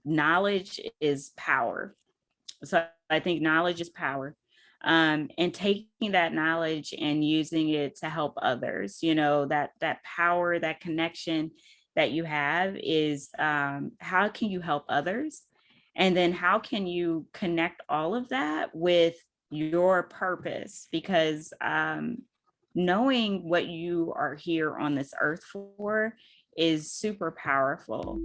knowledge is power. So I think knowledge is power. And taking that knowledge and using it to help others, that power, that connection that you have is how can you help others? And then how can you connect all of that with your purpose? Because knowing what you are here on this earth for is super powerful.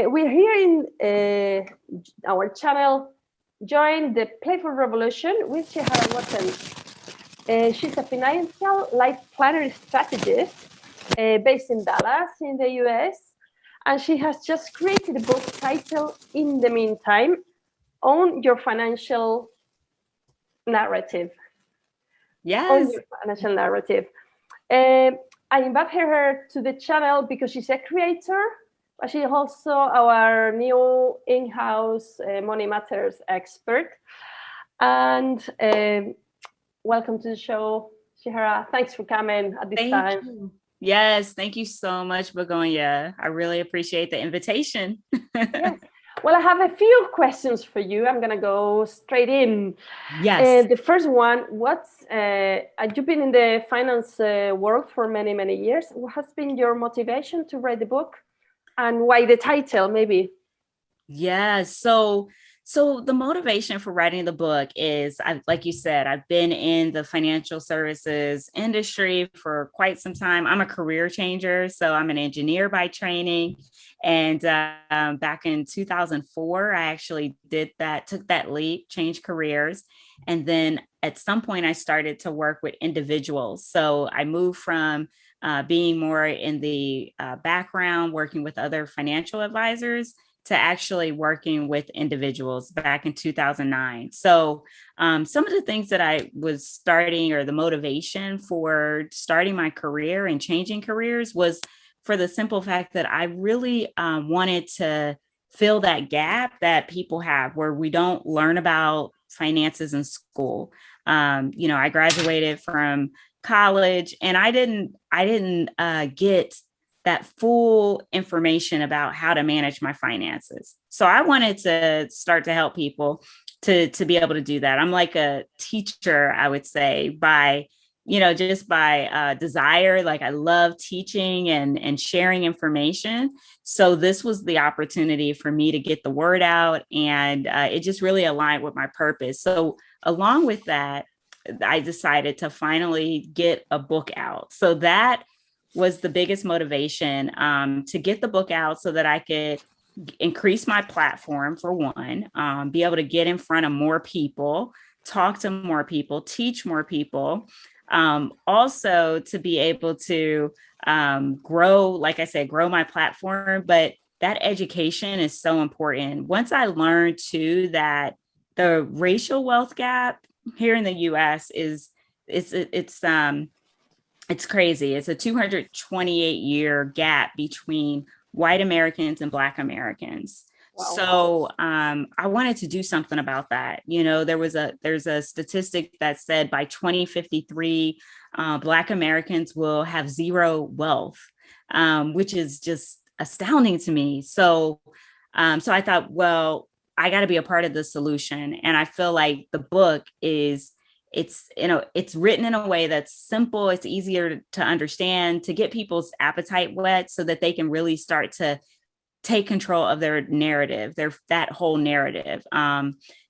We're here in our channel, Join the Playful Revolution with Shehara Wooten. She's a financial life planner strategist based in Dallas in the US. And she has just created a book titled, In the Meantime, Own Your Financial Narrative. Yes. Own your financial narrative. I invited her to the channel because she's a creator, but she's also our new in-house Money Matters expert. And welcome to the show, Shehara. Thanks for coming at this time. You. Yes, thank you so much, Begonia. I really appreciate the invitation. Yes. Well, I have a few questions for you. I'm going to go straight in. Yes. The first one, you've been in the finance world for many, many years. What has been your motivation to write the book? And why the title, maybe? Yeah, so the motivation for writing the book is, like you said, I've been in the financial services industry for quite some time. I'm a career changer, so I'm an engineer by training. And back in 2004, I actually took that leap, changed careers. And then at some point, I started to work with individuals. So I moved from being more in the background, working with other financial advisors, to actually working with individuals back in 2009. So some of the things that I was starting, or the motivation for starting my career and changing careers, was for the simple fact that I really wanted to fill that gap that people have where we don't learn about finances in school. I graduated from college and I didn't get that full information about how to manage my finances. So I wanted to start to help people to be able to do that. I'm like a teacher, I would say, by desire. Like I love teaching and sharing information. So this was the opportunity for me to get the word out, and it just really aligned with my purpose. So along with that, I decided to finally get a book out. So that was the biggest motivation, to get the book out so that I could increase my platform, for one, be able to get in front of more people, talk to more people, teach more people, also to be able to grow, like I said, grow my platform. But that education is so important. Once I learned too that the racial wealth gap here in the US it's crazy. It's a 228-year gap between white Americans and Black Americans. Wow. So I wanted to do something about that. There's a statistic that said by 2053, Black Americans will have zero wealth, which is just astounding to me. So I thought, well, I got to be a part of the solution. And I feel like the book it's written in a way that's simple. It's easier to understand, to get people's appetite whet so that they can really start to take control of their narrative, that whole narrative.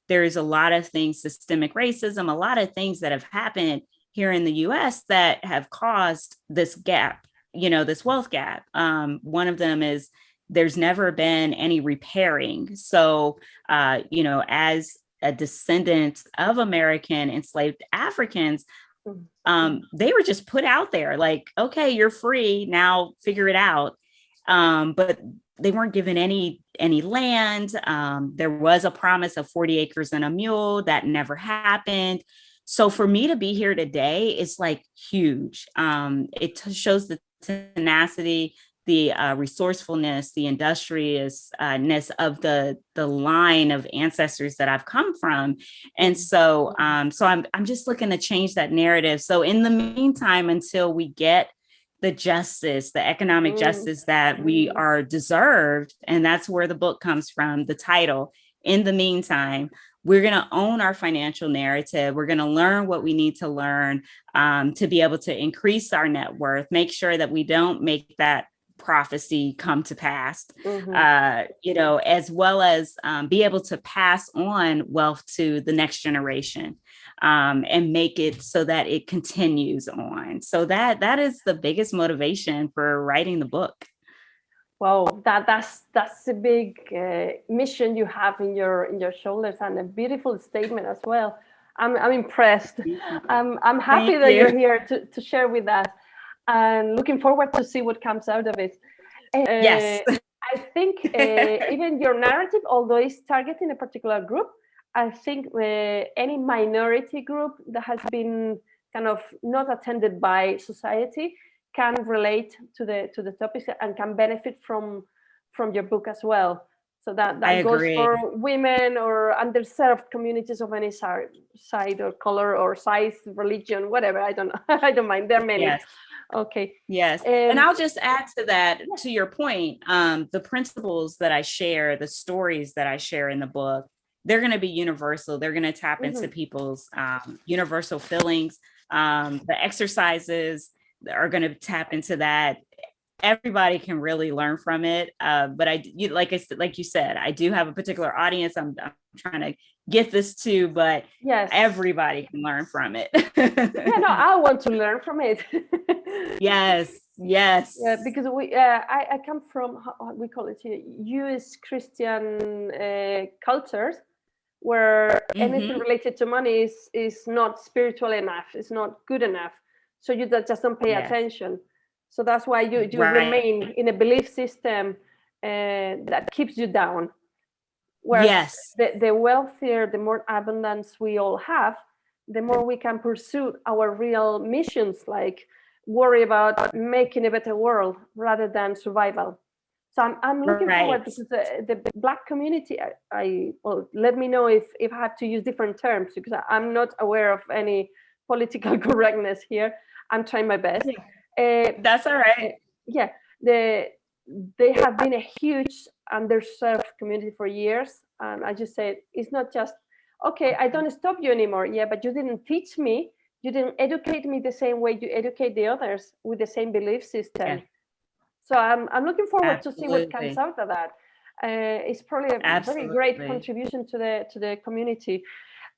There's a lot of things, systemic racism, a lot of things that have happened here in the US that have caused this gap, this wealth gap. One of them is there's never been any repairing. So, as a descendant of American enslaved Africans, they were just put out there like, okay, you're free now, figure it out. But they weren't given any land. There was a promise of 40 acres and a mule that never happened. So for me to be here today is like huge. It shows the tenacity, the resourcefulness, the industriousness of the line of ancestors that I've come from. And so I'm just looking to change that narrative. So in the meantime, until we get the justice, the economic justice that we are deserved, and that's where the book comes from, the title. In the meantime, we're going to own our financial narrative. We're going to learn what we need to learn to be able to increase our net worth, make sure that we don't make that prophecy come to pass, as well as be able to pass on wealth to the next generation and make it so that it continues on. So that is the biggest motivation for writing the book. Wow, that's a big mission you have in your shoulders, and a beautiful statement as well. I'm impressed. I'm happy that you're here to share with us, and looking forward to see what comes out of it. Yes. I think even your narrative, although it's targeting a particular group, I think any minority group that has been kind of not attended by society can relate to the topics and can benefit from your book as well. So that goes for women or underserved communities of any side or color or size, religion, whatever. I don't know. I don't mind. There are many. Yes. Okay. Yes. And I'll just add to that, to your point, the principles that I share, the stories that I share in the book, they're going to be universal. They're going to tap into people's universal feelings. The exercises are going to tap into that. Everybody can really learn from it. But like you said, I do have a particular audience I'm trying to get this to, but yes, everybody can learn from it. I want to learn from it. Yes. Yeah, because I come from, we call it here, U.S. Christian cultures, where anything related to money is not spiritual enough, it's not good enough. So you just don't pay attention. So that's why you remain in a belief system that keeps you down. Whereas the wealthier, the more abundance we all have, the more we can pursue our real missions, like worry about making a better world rather than survival. So I'm looking forward, because the Black community, let me know if I have to use different terms, because I'm not aware of any political correctness here. I'm trying my best. That's all right. They have been a huge underserved community for years. And I just said, it's not just, okay, I don't stop you anymore. Yeah, but you didn't teach me. You didn't educate me the same way you educate the others with the same belief system. Yeah. So I'm looking forward to see what comes out of that. It's probably a very great contribution to the community.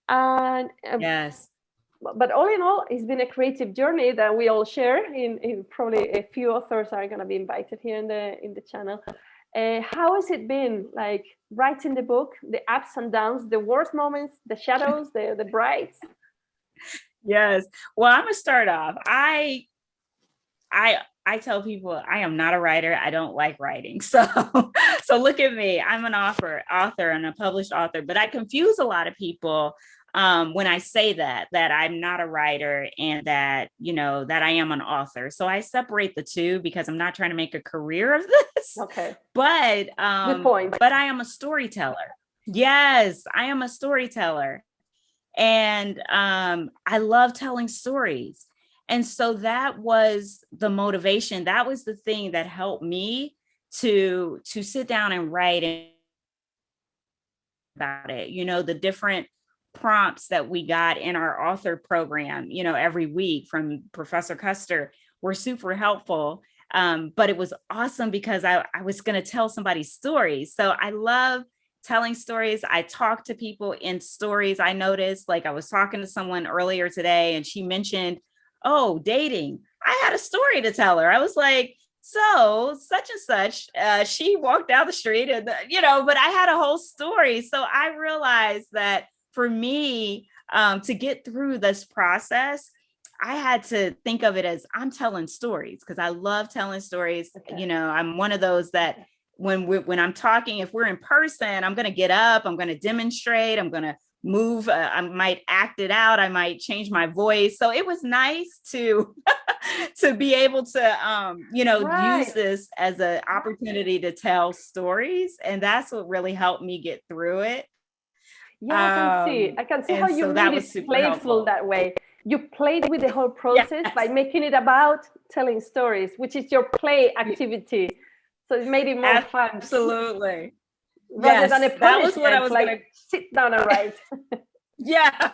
And yes. But all in all, it's been a creative journey that we all share. In probably a few authors are going to be invited here in the channel. How has it been, like, writing the book, the ups and downs, the worst moments, the shadows, the brights? Yes. Well, I'm gonna start off. I tell people I am not a writer. I don't like writing. So look at me. I'm an author and a published author, but I confuse a lot of people when I say that I'm not a writer and that I am an author. So I separate the two because I'm not trying to make a career of this. Okay. But good point. But I am a storyteller. Yes, I am a storyteller. And I love telling stories. And so that was the motivation. That was the thing that helped me to sit down and write about it. The different prompts that we got in our author program, every week from Professor Custer were super helpful. But it was awesome because I was going to tell somebody's story. So I love telling stories. I talk to people in stories. I noticed, like, I was talking to someone earlier today and she mentioned, dating. I had a story to tell her. I was like, so such and such, she walked down the street and, but I had a whole story. So I realized that for me, to get through this process, I had to think of it as I'm telling stories because I love telling stories. Okay. I'm one of those that when I'm talking, if we're in person, I'm going to get up, I'm going to demonstrate, I'm going to move, I might act it out, I might change my voice. So it was nice to to be able to use Right. this as an opportunity to tell stories, and that's what really helped me get through it. Yeah, I can see. I can see how And you so made that was it super playful helpful. that way. You played with the whole process by Yes, making it about telling stories, which is your play activity. So it made it more fun absolutely. rather than a Yes, that was what I punishment, was gonna. like sit down and write. Yeah,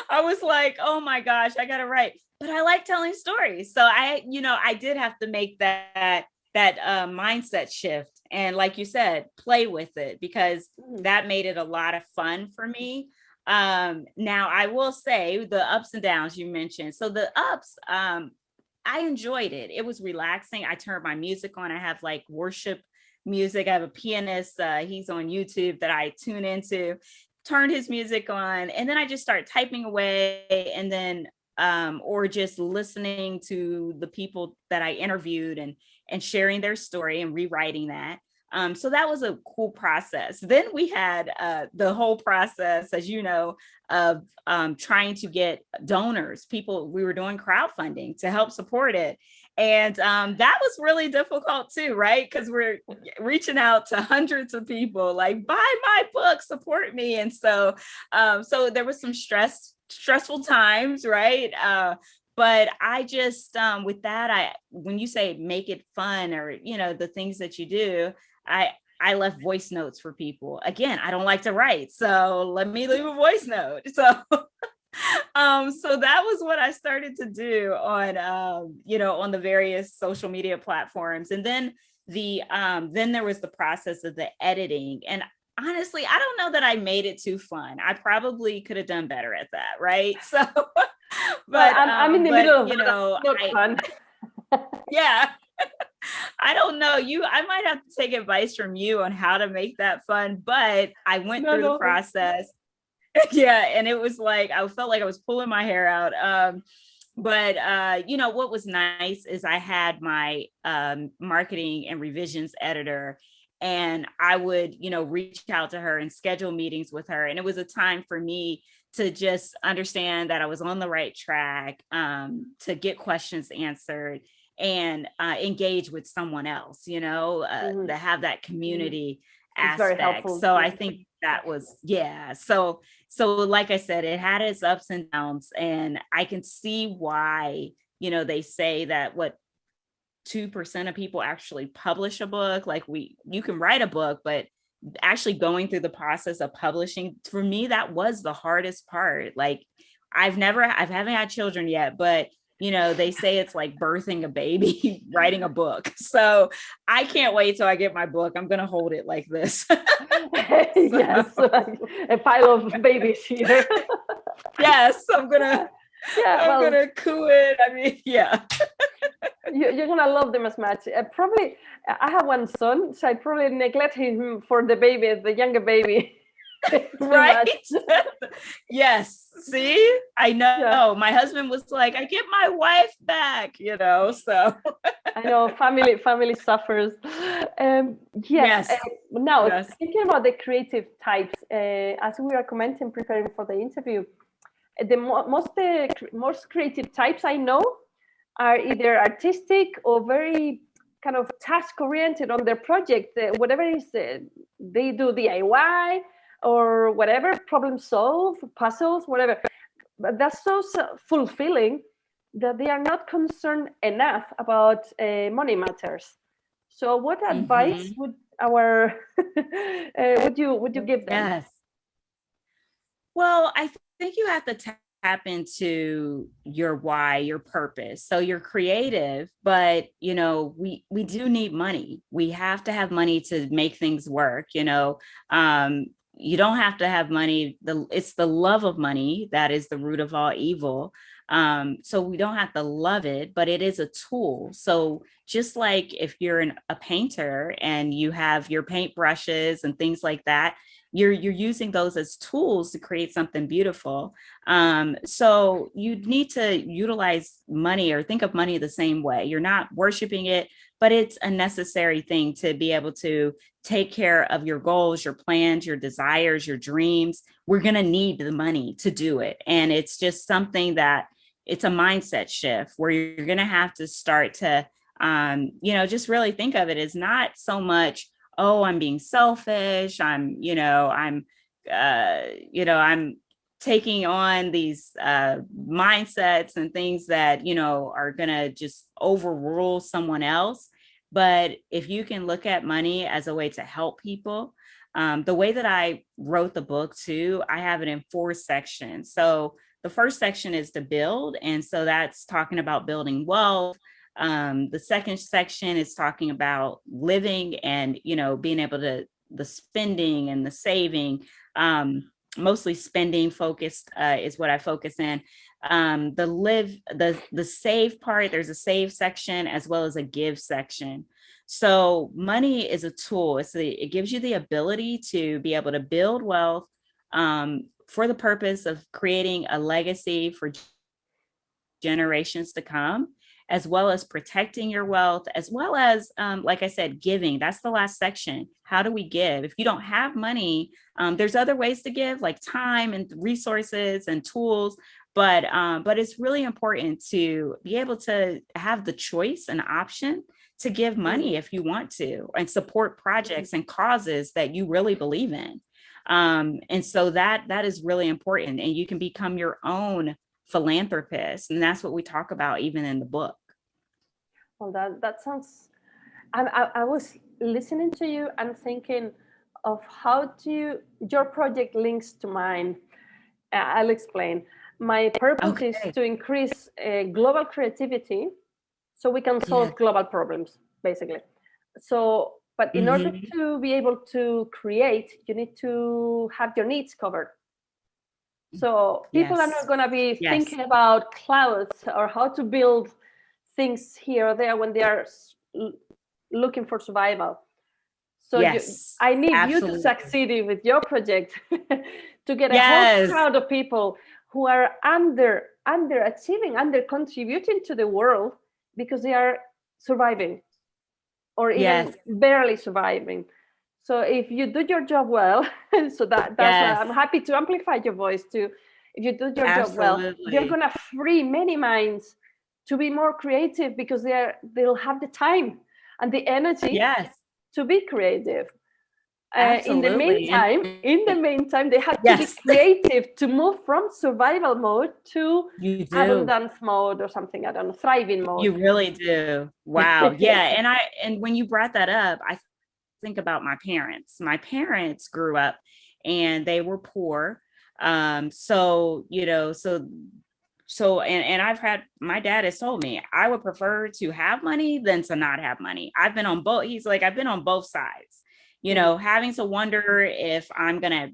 I was like, oh my gosh, I gotta write. But I like telling stories. So I did have to make that mindset shift. And like you said, play with it, because Mhm. that made it a lot of fun for me. Now I will say the ups and downs you mentioned. So the ups, I enjoyed it. It was relaxing. I turned my music on. I have like worship music. I have a pianist. He's on YouTube that I tune into, turned his music on, and then I just start typing away, and then or just listening to the people that I interviewed and sharing their story and rewriting that. So that was a cool process. Then we had the whole process, as you know, of trying to get donors, people. We were doing crowdfunding to help support it. And that was really difficult too, right? Because we're reaching out to hundreds of people, like, buy my book, support me. And so there was some stressful times, right? But I just with that, when you say make it fun, or the things that you do, I I left voice notes for people. Again, I don't like to write, so let me leave a voice note. So that was what I started to do on on the various social media platforms. And then there was the process of the editing. And honestly, I don't know that I made it too fun. I probably could have done better at that, right? So Well, but I'm in the middle but of that. Not I fun. yeah, I don't know. I might have to take advice from you on how to make that fun, but I went No, through the no. process. Yeah, and it was like I felt like I was pulling my hair out. But what was nice is I had my marketing and revisions editor, and I would reach out to her and schedule meetings with her, and it was a time for me to just understand that I was on the right track, to get questions answered, and engage with someone else, Mhm. to have that Mhm. community It's very aspect. helpful. So I Yeah. think that was, yeah. So like I said, it had its ups and downs, and I can see why, they say that what 2% of people actually publish a book. Like you can write a book, but actually going through the process of publishing, for me, that was the hardest part. Like I haven't had children yet, but they say it's like birthing a baby, writing a book. So I can't wait till I get my book. I'm going to hold it like this. So Yes, like a pile of babies here. yes, Yeah, I'm well, gonna coo it. I mean, yeah. you're gonna love them as much. Probably, I have one son, so I probably neglect him for the baby, the younger baby, too Right? much. Yes. See, I Yeah, know. My husband was like, I get my wife back, so I know. Family suffers. Yes. yes. Now Yes. thinking about the creative types, as we are commenting, preparing for the interview, most creative types I know are either artistic or very kind of task oriented on their project. Whatever it is, they do DIY or whatever, problem solve, puzzles, whatever. But that's so fulfilling that they are not concerned enough about money matters. So, what advice Hmm. would our would you give them? Yes. Well, I think you have to tap into your why, your purpose. So you're creative, but we do need money. We have to have money to make things work. You don't have to have money. It's the love of money that is the root of all evil. So we don't have to love it, but it is a tool. So just like if you're a painter and you have your paint brushes and things like that, you're using those as tools to create something beautiful. So you need to utilize money or think of money the same way. You're not worshiping it, but it's a necessary thing to be able to take care of your goals, your plans, your desires, your dreams. We're going to need the money to do it. And it's just something that it's a mindset shift where you're going to have to start to, just really think of it as not so much, oh, I'm being selfish. I'm taking on these mindsets and things that, are going to just overrule someone else. But if you can look at money as a way to help people, the way that I wrote the book too, I have it in 4 sections. So the first section is to build. And so that's talking about building wealth. The second section is talking about living and, being able to, the spending and the saving, mostly spending focused is what I focus in. The save part, there's a save section as well as a give section. So money is a tool. It gives you the ability to be able to build wealth for the purpose of creating a legacy for generations to come, as well as protecting your wealth, as well as, like I said, giving. That's the last section. How do we give? If you don't have money, there's other ways to give, like time and resources and tools. But it's really important to be able to have the choice and option to give money if you want to, and support projects and causes that you really believe in. And so that is really important. And you can become your own philanthropist. And that's what we talk about even in the book. Well, that sounds, I was listening to you and thinking of how your project links to mine. I'll explain. My purpose is to increase global creativity so we can solve global problems, basically. So, but in order to be able to create, you need to have your needs covered. So people are not going to be thinking about clouds or how to build things here or there when they are looking for survival. So I need you to succeed with your project to get a whole crowd of people who are underachieving, under contributing to the world because they are surviving or even barely surviving. So if you do your job well, so that's why I'm happy to amplify your voice too. If you do your job well, you're gonna free many minds to be more creative because they'll have the time and the energy to be creative. In the meantime, they have to be creative to move from survival mode to abundance mode or something. I don't know, thriving mode. You really do. Wow. Yeah. And when you brought that up, I think about my parents. My parents grew up and they were poor. And I've had, my dad has told me I would prefer to have money than to not have money. I've been on both. He's like, I've been on both sides, having to wonder if I'm going to,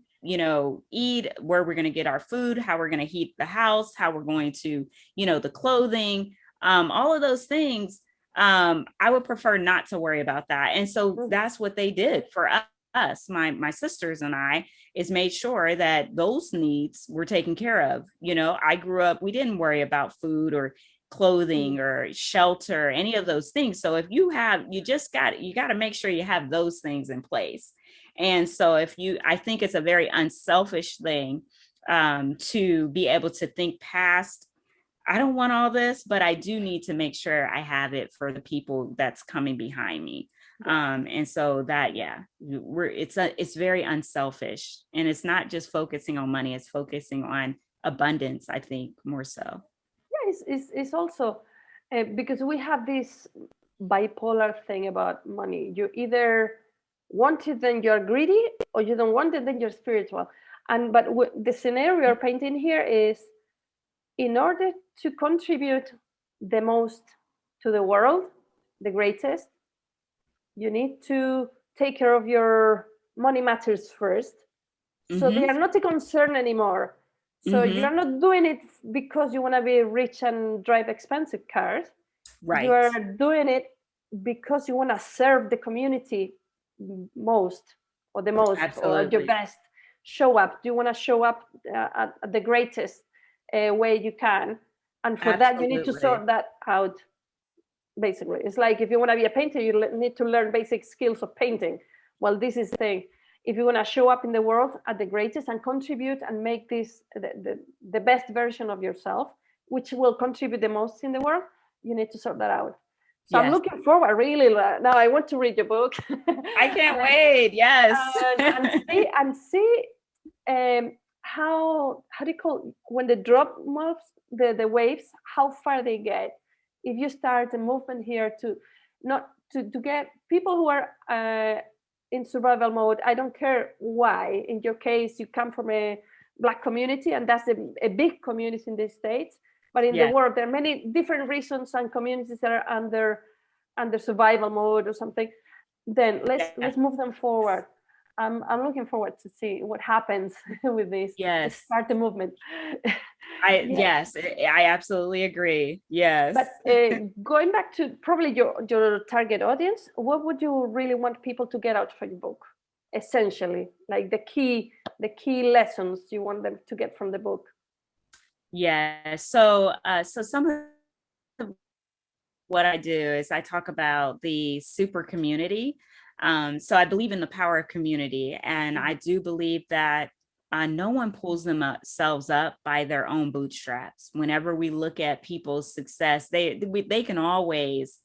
eat, where we're going to get our food, how we're going to heat the house, how we're going to, the clothing, all of those things. I would prefer not to worry about that. And so that's what they did for us, my sisters and I, is made sure that those needs were taken care of. I grew up, we didn't worry about food or clothing or shelter, any of those things. So if you got to make sure you have those things in place. And so I think it's a very unselfish thing to be able to think past, I don't want all this, but I do need to make sure I have it for the people that's coming behind me. And so that, it's very unselfish, and it's not just focusing on money, it's focusing on abundance, I think, more so. Yeah, it's also because we have this bipolar thing about money. You either want it, then you're greedy, or you don't want it, then you're spiritual. But the scenario you're painting here is, in order to contribute the most to the world, the greatest, you need to take care of your money matters first. So they are not a concern anymore. So you're not doing it because you want to be rich and drive expensive cars. Right. You are doing it because you want to serve the community most, or the most, or your best. show up? Do you want to show up at the greatest way you can? And for that, you need to Absolutely. sort that out. Basically, it's like if you want to be a painter, you need to learn basic skills of painting. Well, this is the thing. If you want to show up in the world at the greatest and contribute and make this the best version of yourself, which will contribute the most in the world, you need to sort that out. So I'm Yes. looking forward, really. Now I want to read your book. I can't wait. Yes. And see how do you call when the drop moves the waves, how far they get. If you start a movement here to not to get people who are in survival mode, I don't care why. In your case, you come from a Black community, and that's a big community in the States. But in the world, there are many different reasons and communities that are under survival mode or something. Then let's move them forward. I'm looking forward to see what happens with this. Yes. Start the movement. Yes, I absolutely agree. Yes. But going back to probably your target audience, what would you really want people to get out from your book? Essentially, like the key lessons you want them to get from the book. Yeah. So some of what I do is I talk about the super community. So I believe in the power of community, and I do believe that no one pulls themselves up by their own bootstraps. Whenever we look at people's success, they can always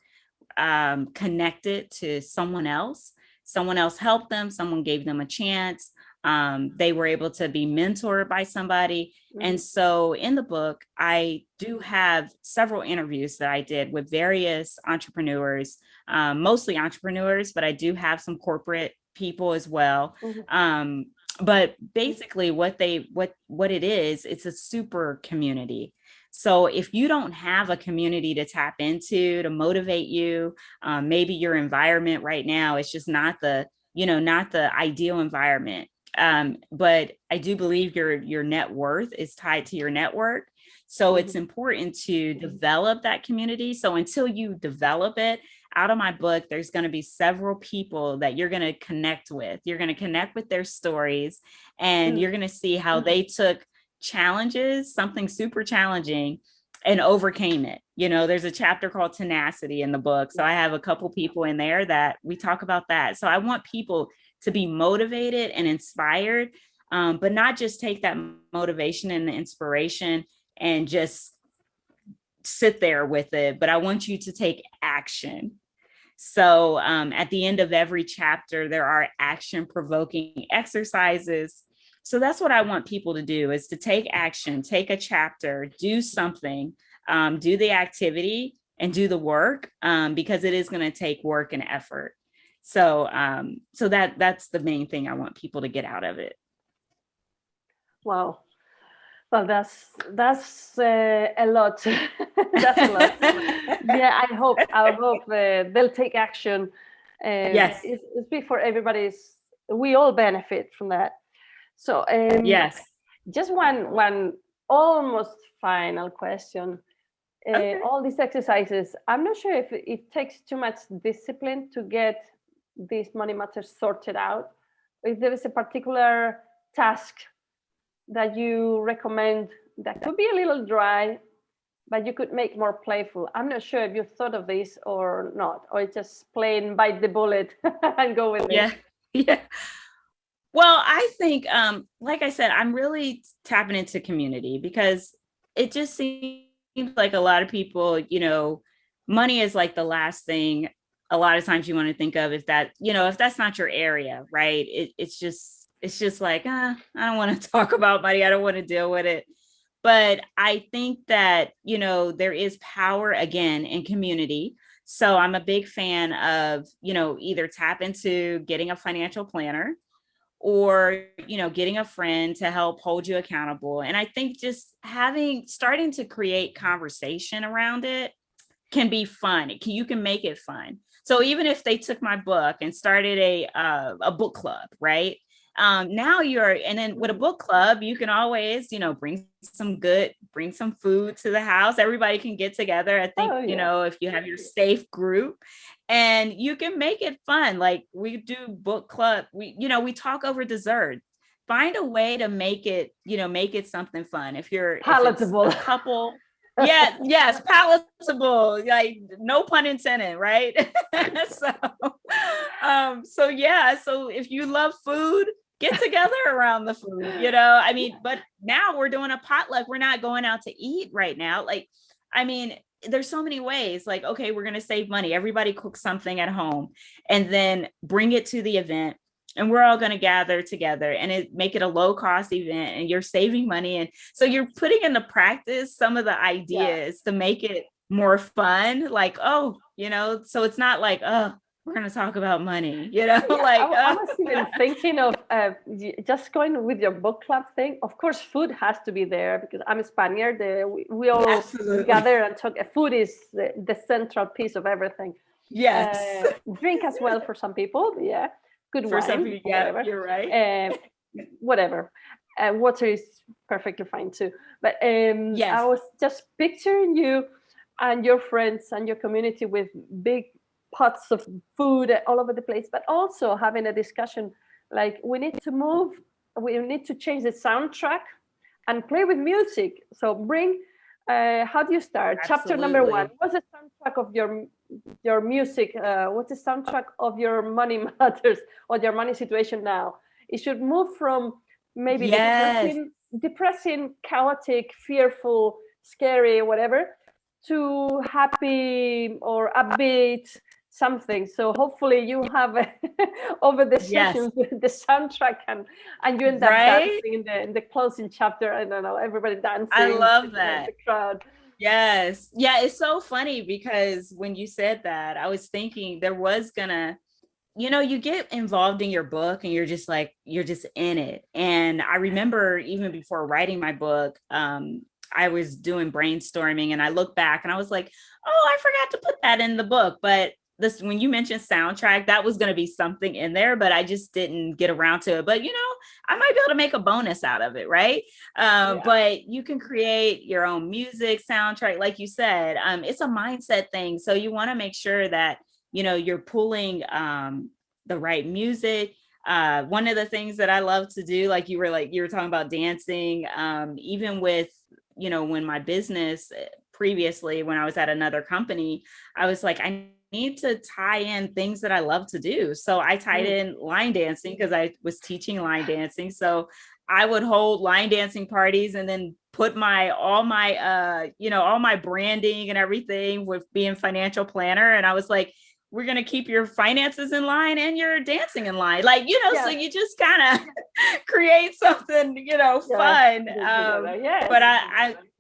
connect it to someone else. Someone else helped them. Someone gave them a chance. They were able to be mentored by somebody. And so in the book, I do have several interviews that I did with various entrepreneurs, mostly entrepreneurs, but I do have some corporate people as well. But basically what it is, it's a super community. So if you don't have a community to tap into, to motivate you, maybe your environment right now is just not the ideal environment. But I do believe your net worth is tied to your network. So it's important to develop that community. So until you develop it, out of my book, there's going to be several people that you're going to connect with. You're going to connect with their stories, and you're going to see how they took challenges, something super challenging, and overcame it. There's a chapter called tenacity in the book. So I have a couple people in there that we talk about that. So I want people to be motivated and inspired, but not just take that motivation and the inspiration and just sit there with it, but I want you to take action. So at the end of every chapter, there are action provoking exercises. So that's what I want people to do, is to take action, take a chapter, do something, do the activity and do the work, because it is going to take work and effort. So that's the main thing I want people to get out of it. Wow. Well, that's a lot. That's a lot. Yeah, I hope they'll take action. Yes, it's big for everybody's. We all benefit from that. So yes. Just one almost final question. Okay. All these exercises, I'm not sure if it takes too much discipline to get these money matters sorted out. If there is a particular task that you recommend that could be a little dry, but you could make more playful. I'm not sure if you thought of this or not, or it's just plain bite the bullet and go with it. Yeah. Well, I think, like I said, I'm really tapping into community, because it just seems like a lot of people, money is like the last thing a lot of times you want to think of, if that's not your area, right? It's just like, I don't want to talk about money. I don't want to deal with it. But I think that, there is power, again, in community. So I'm a big fan of, either tap into getting a financial planner, or, getting a friend to help hold you accountable. And I think just starting to create conversation around it can be fun. You can make it fun. So even if they took my book and started a book club, right? Now and then with a book club, you can always, bring some food to the house. Everybody can get together. I think, if you have your safe group, and you can make it fun. Like we do book club, we talk over dessert. find a way to make it, make it something fun. If it's palatable. a couple, yeah, yes, palatable, like no pun intended, right? so, so if you love food, get together around the food, I mean, but now we're doing a potluck. We're not going out to eat right now. Like, I mean, there's so many ways. Like, okay, we're going to save money. Everybody cooks something at home and then bring it to the event. And we're all going to gather together and make it a low cost event, and you're saving money. And so you're putting into practice some of the ideas to make it more fun. Like, so it's not like, we're going to talk about money, I was even thinking of just going with your book club thing. Of course, food has to be there because I'm a Spaniard. We all Absolutely. gather and talk. Food is the central piece of everything. Yes. Drink as well for some people. Yeah. Good for wine. Some people, yeah, you're right. Whatever. Water is perfectly fine too. But yes. I was just picturing you and your friends and your community with big pots of food all over the place, but also having a discussion like we need to change the soundtrack and play with music. So bring, how do you start? Absolutely. Chapter number 1. What's the soundtrack of your music? What's the soundtrack of your money matters or your money situation now? It should move from maybe depressing, chaotic, fearful, scary, whatever, to happy or upbeat something. So hopefully you have over the sessions the soundtrack and you end up dancing in the closing chapter. I don't know, everybody dancing. I love that. The crowd. Yes. Yeah, it's so funny because when you said that, I was thinking there was gonna, you get involved in your book and you're just in it. And I remember even before writing my book, I was doing brainstorming and I look back and I was like, oh, I forgot to put that in the book. But when you mentioned soundtrack, that was going to be something in there, but I just didn't get around to it. But, I might be able to make a bonus out of it. Right. But you can create your own music soundtrack. Like you said, it's a mindset thing. So you want to make sure that, you're pulling the right music. One of the things that I love to do, like you were talking about dancing, even with, when my business previously, when I was at another company, I was like, I need to tie in things that I love to do. So I tied in line dancing because I was teaching line dancing. So I would hold line dancing parties and then put all my branding and everything with being financial planner. And I was like, we're going to keep your finances in line and your dancing in line. Like, so you just kind of create something, fun.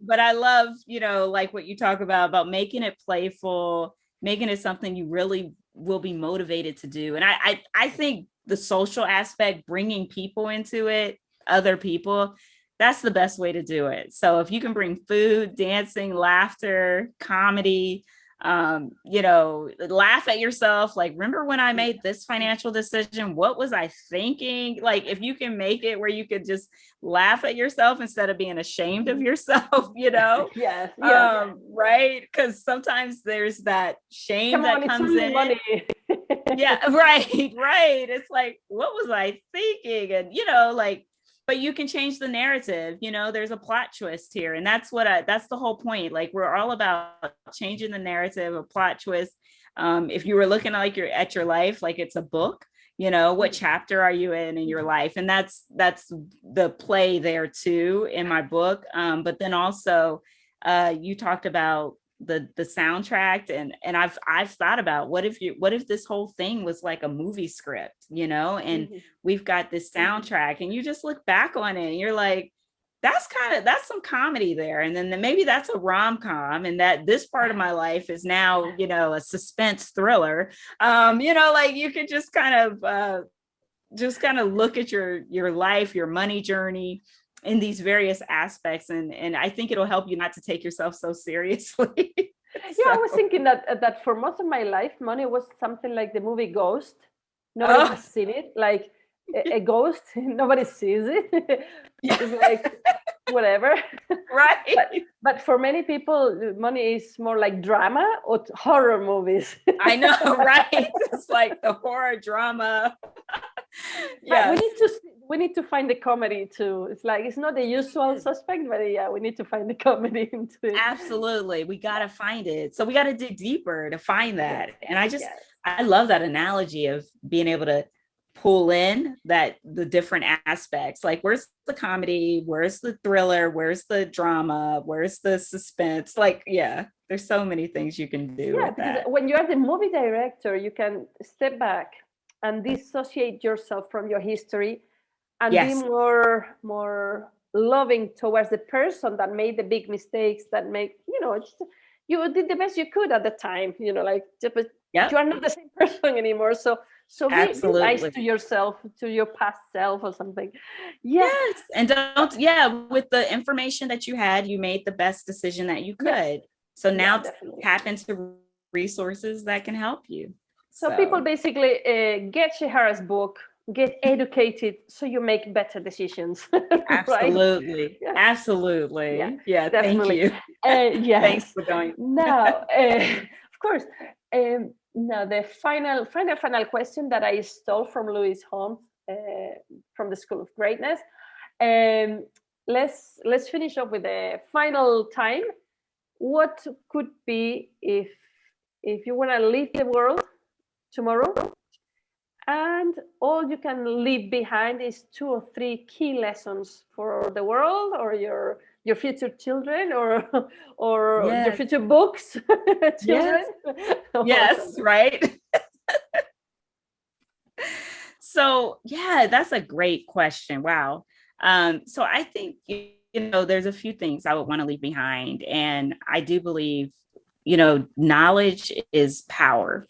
But I love, like what you talk about making it playful, making it something you really will be motivated to do. And I think the social aspect, bringing people into it, other people, that's the best way to do it. So if you can bring food, dancing, laughter, comedy, laugh at yourself. Like, remember when I made this financial decision? What was I thinking? Like, if you can make it where you could just laugh at yourself instead of being ashamed of yourself, Yes. Right? Because sometimes there's that shame that comes in. Money. Right. It's like, what was I thinking? And but you can change the narrative. There's a plot twist here. And that's the whole point. Like, we're all about changing the narrative, a plot twist. If you were looking at your life, like it's a book, what chapter are you in your life? And that's the play there too in my book. But then also you talked about the soundtrack and I've thought about what if this whole thing was like a movie script, and we've got this soundtrack and you just look back on it and you're like, that's some comedy there. And then maybe that's a rom-com, and that this part of my life is now, a suspense thriller. Like you could just kind of look at your life, your money journey in these various aspects. And I think it'll help you not to take yourself so seriously. I was thinking that for most of my life, money was something like the movie Ghost. Nobody has seen it. Like a ghost, nobody sees it. It's like whatever. Right. But for many people, money is more like drama or horror movies. I know, right? It's like the horror drama. Yeah. We need to we need to find the comedy too. It's like, it's not the usual suspect, but yeah, we need to find the comedy into it. Absolutely. We got to find it. So we got to dig deeper to find that. Yes. And Yes. I love that analogy of being able to pull in the different aspects. Like, where's the comedy? Where's the thriller? Where's the drama? Where's the suspense? Like, yeah, there's so many things you can do with because that. when you're the movie director, you can step back and dissociate yourself from your history and be Yes. more loving towards the person that made the big mistakes, that make, just, you did the best you could at the time, like, but Yep. you are not the same person anymore. So be nice Absolutely. to yourself, to your past self or something. Yeah. Yes. And don't, yeah, with the information that you had, you made the best decision that you Yes. could. So Yeah, now definitely. tap into resources that can help you. So people basically get Shehara's book, get educated, so you make better decisions. Right? Absolutely. Yeah. Yeah, Absolutely. Yeah. Thank definitely. you. Thanks Yes. for going. Now, of course. Now the final question that I stole from Louise Holmes, from the School of Greatness. Let's finish up with the final time. What could be, if you want to leave the world tomorrow, and all you can leave behind is 2 or 3 key lessons for the world, or your future children, or your Yes. future books, children. Yes. Yes. Right. So yeah, that's a great question. Wow. So I think, there's a few things I would want to leave behind. And I do believe, knowledge is power.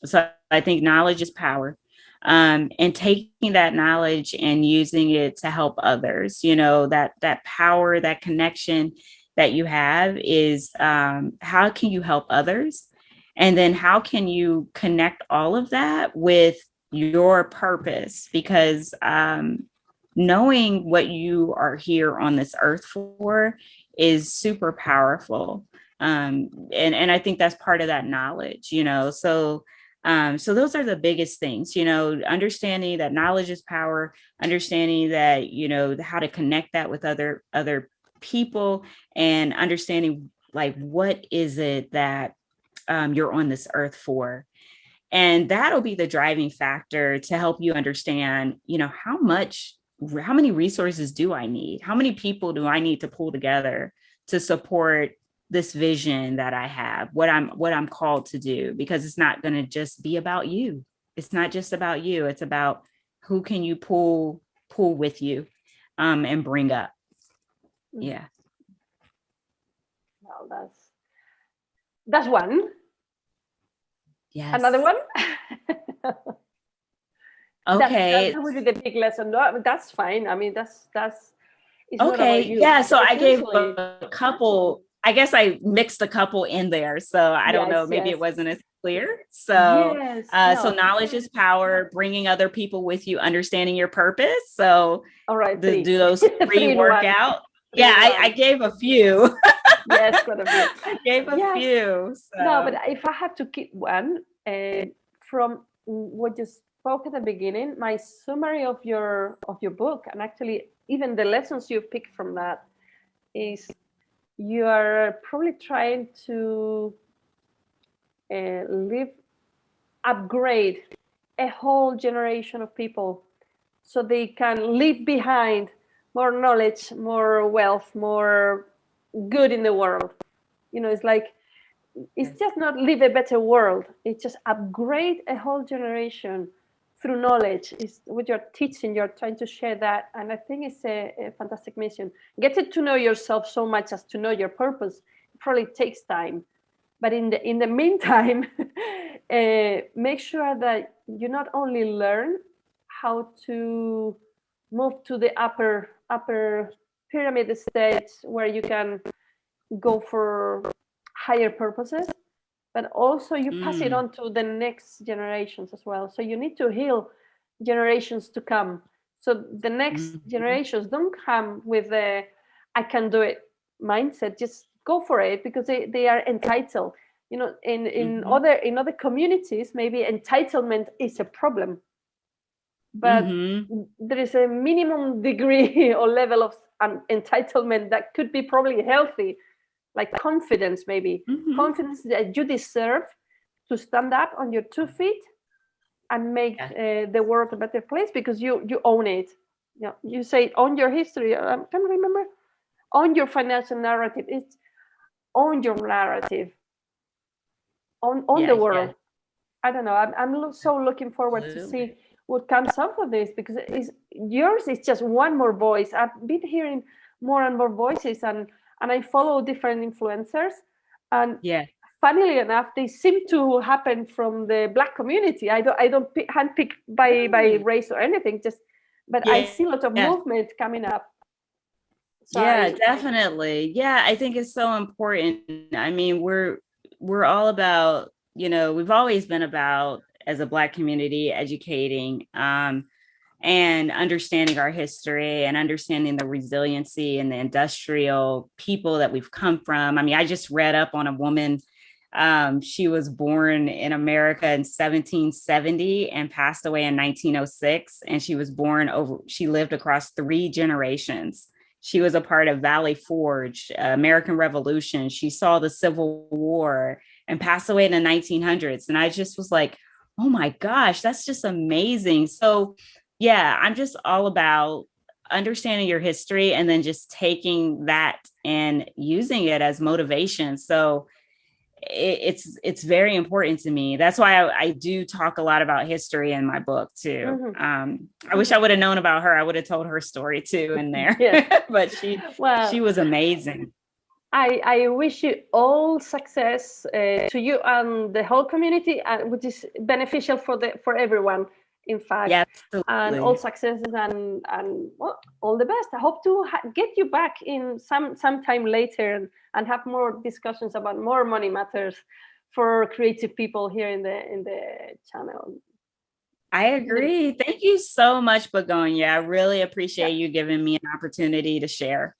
So I think knowledge is power. And taking that knowledge and using it to help others, that power, that connection that you have is, how can you help others? And then how can you connect all of that with your purpose? Because knowing what you are here on this earth for is super powerful. And I think that's part of that knowledge, so those are the biggest things, understanding that knowledge is power, understanding that, how to connect that with other people, and understanding, like, what is it that you're on this earth for. And that'll be the driving factor to help you understand, how many resources do I need? How many people do I need to pull together to support this vision that I have, what I'm called to do? Because it's not going to just be about you. It's not just about you. It's about who can you pull with you, and bring up. Yeah. Well, that's one. Yes. Another one. Okay. That would be the big lesson. No, that's fine. I mean, that's it's not okay. about you. Yeah. So I gave Essentially, a couple. I guess I mixed a couple in there. So I don't know. Maybe it wasn't as clear. So, yes, so knowledge is power. Bringing other people with you, understanding your purpose. So, all right, do those 3 Three in work one. out? Yeah, I gave a few. Yes, quite a few. I gave a few. So. No, but if I had to keep one, from what you spoke at the beginning, my summary of your book, and actually even the lessons you picked from that, is you are probably trying to upgrade a whole generation of people so they can leave behind more knowledge, more wealth, more good in the world. It's like, it's just not live a better world. It's just upgrade a whole generation through knowledge. Is what you're teaching. You're trying to share that, and I think it's a fantastic mission. Getting to know yourself so much as to know your purpose, it probably takes time, but in the meantime, make sure that you not only learn how to move to the upper pyramid stage where you can go for higher purposes, but also you pass it on to the next generations as well. So you need to heal generations to come. So the next generations don't come with the I can do it mindset. Just go for it, because they are entitled. In other communities, maybe entitlement is a problem. but Mm-hmm. there is a minimum degree or level of entitlement that could be probably healthy, like confidence, maybe Mm-hmm. confidence that you deserve to stand up on your 2 feet and make Yeah. the world a better place because you own it. Yeah, you say own your history. I can't remember. Own your financial narrative. It's own your narrative. Own the Yeah. Yeah. world. I don't know. I'm so looking forward to Absolutely. see what comes up of this because yours is just one more voice. I've been hearing more and more voices, and I follow different influencers, and Yeah. funnily enough, they seem to happen from the Black community. I don't handpick by Really? race or anything. Just, but I Yeah. see a lot of Yeah. movement coming up. So Yeah, definitely. Yeah, I think it's so important. I mean, we're all about, we've always been about as a Black community educating and understanding our history and understanding the resiliency and the industrial people that we've come from. I mean, I just read up on a woman. She was born in America in 1770 and passed away in 1906. And she lived across 3 generations. She was a part of Valley Forge, American Revolution. She saw the Civil War and passed away in the 1900s. And I just was like, oh my gosh, that's just amazing. So, yeah, I'm just all about understanding your history and then just taking that and using it as motivation. So, it's very important to me. That's why I do talk a lot about history in my book too. mhm. I wish I would have known about her. I would have told her story too in there. Yes. But she Well, was amazing. I wish you all success to you and the whole community, which is beneficial for everyone, in fact, Yeah, and all absolutely. successes and well, all the best. I hope to get you back in some time later and have more discussions about more money matters for creative people here in the channel. I agree. Thank you so much, Begonia. I really Yeah. appreciate you giving me an opportunity to share.